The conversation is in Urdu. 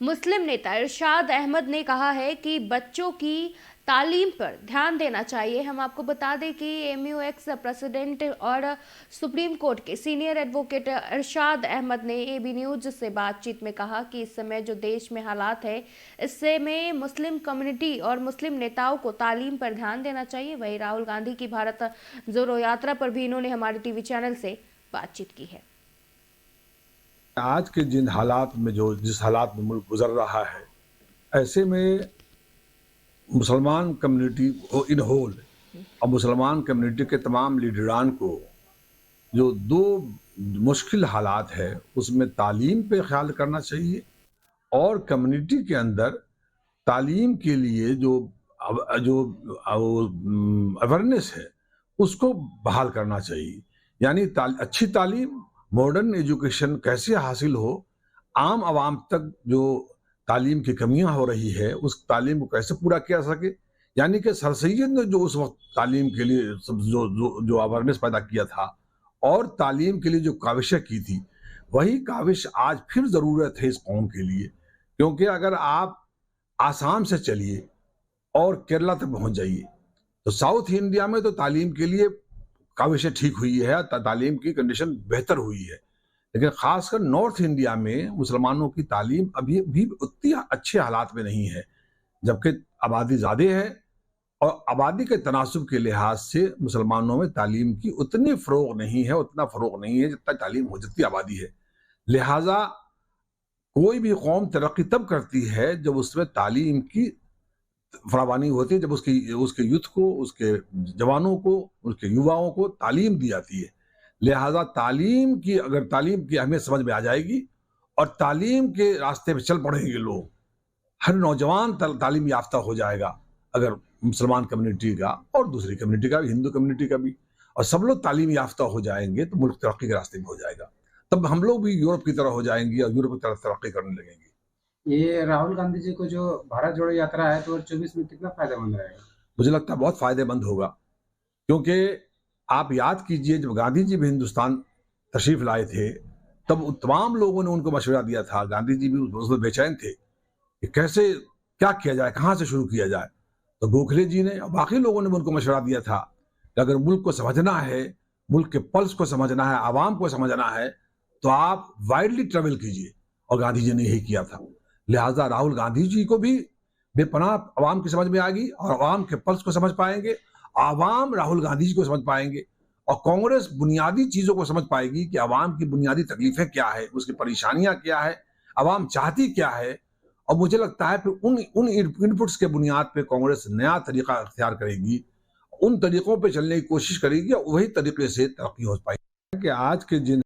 مسلم نیتا ارشاد احمد نے کہا ہے کہ بچوں کی تعلیم پر دھیان دینا چاہیے۔ ہم آپ کو بتا دیں کہ ایم یو ایکس پریزیڈنٹ اور سپریم کورٹ کے سینئر ایڈوکیٹ ارشاد احمد نے اے بی نیوز سے بات چیت میں کہا کہ اس سمے جو دیش میں حالات ہے، اس سے میں مسلم کمیونٹی اور مسلم نیتاؤں کو تعلیم پر دھیان دینا چاہیے۔ وہی راہل گاندھی کی بھارت جوڑو یاترا پر بھی انہوں نے ہمارے ٹی وی چینل سے بات چیت کی ہے۔ آج کے جن حالات میں جس حالات میں ملک گزر رہا ہے، ایسے میں مسلمان کمیونٹی ان ہول اور مسلمان کمیونٹی کے تمام لیڈران کو جو دو مشکل حالات ہے اس میں تعلیم پہ خیال کرنا چاہیے اور کمیونٹی کے اندر تعلیم کے لیے جو اویئرنیس ہے اس کو بحال کرنا چاہیے۔ یعنی اچھی تعلیم، ماڈرن ایجوکیشن کیسے حاصل ہو، عام عوام تک جو تعلیم کی کمیاں ہو رہی ہے اس تعلیم کو کیسے پورا کیا سکے۔ یعنی کہ سر سید نے جو اس وقت تعلیم کے لیے جو اویئرنیس پیدا کیا تھا اور تعلیم کے لیے جو کاوشیں کی تھی، وہی کاوش آج پھر ضرورت ہے اس قوم کے لیے۔ کیونکہ اگر آپ آسام سے چلیے اور کیرلا تک پہنچ جائیے تو ساؤتھ انڈیا میں تو تعلیم کے لیے کاوشیں ٹھیک ہوئی ہے، تعلیم کی کنڈیشن بہتر ہوئی ہے، لیکن خاص کر نارتھ انڈیا میں مسلمانوں کی تعلیم ابھی بھی اتنی اچھے حالات میں نہیں ہے، جبکہ آبادی زیادہ ہے اور آبادی کے تناسب کے لحاظ سے مسلمانوں میں تعلیم کی اتنا فروغ نہیں ہے جتنا تعلیم ہو جتنی آبادی ہے۔ لہٰذا کوئی بھی قوم ترقی تب کرتی ہے جب اس میں تعلیم کی فراوانی ہوتی ہے، جب اس کے یوتھ کو، اس کے جوانوں کو، اس کے یواؤں کو تعلیم دی جاتی ہے۔ لہٰذا اگر تعلیم کی اہمیت سمجھ میں آ جائے گی اور تعلیم کے راستے پہ چل پڑیں گے لوگ، ہر نوجوان تعلیم یافتہ ہو جائے گا، اگر مسلمان کمیونٹی کا اور دوسری کمیونٹی کا بھی، ہندو کمیونٹی کا بھی، اور سب لوگ تعلیم یافتہ ہو جائیں گے تو ملک ترقی کے راستے میں ہو جائے گا۔ تب ہم لوگ بھی یورپ کی طرح ہو جائیں گے اور یورپ کی طرف ترقی کرنے لگیں گے۔ یہ راہل گاندھی جی کو جو بھارت جوڑو یاترا ہے 2024 میں کتنا فائدہ مند رہے گا؟ مجھے لگتا ہے بہت فائدہ مند ہوگا، کیونکہ آپ یاد کیجئے جب گاندھی جی بھی ہندوستان تشریف لائے تھے تب تمام لوگوں نے ان کو مشورہ دیا تھا، گاندھی جی بھی اس میں بے چین تھے کہ کیسے کیا کیا جائے، کہاں سے شروع کیا جائے۔ تو گوکھلے جی نے اور باقی لوگوں نے ان کو مشورہ دیا تھا کہ اگر ملک کو سمجھنا ہے، ملک کے پلس کو سمجھنا ہے، عوام کو سمجھنا ہے تو آپ وائڈلی ٹریول کیجئے، اور گاندھی جی نے یہی کیا تھا۔ لہٰذا راہل گاندھی جی کو بھی بے پناہ عوام کی سمجھ میں آ گئی اور عوام کے پلس کو سمجھ پائیں گے، عوام راہل گاندھی جی کو سمجھ پائیں گے، اور کانگریس بنیادی چیزوں کو سمجھ پائے گی کہ عوام کی بنیادی تکلیفیں کیا ہے، اس کی پریشانیاں کیا ہے، عوام چاہتی کیا ہے۔ اور مجھے لگتا ہے پھر ان انپٹس کے بنیاد پہ کانگریس نیا طریقہ اختیار کرے گی، ان طریقوں پہ چلنے کی کوشش کرے گی اور وہی طریقے سے ترقی ہو پائے گی۔ کہ آج کے جن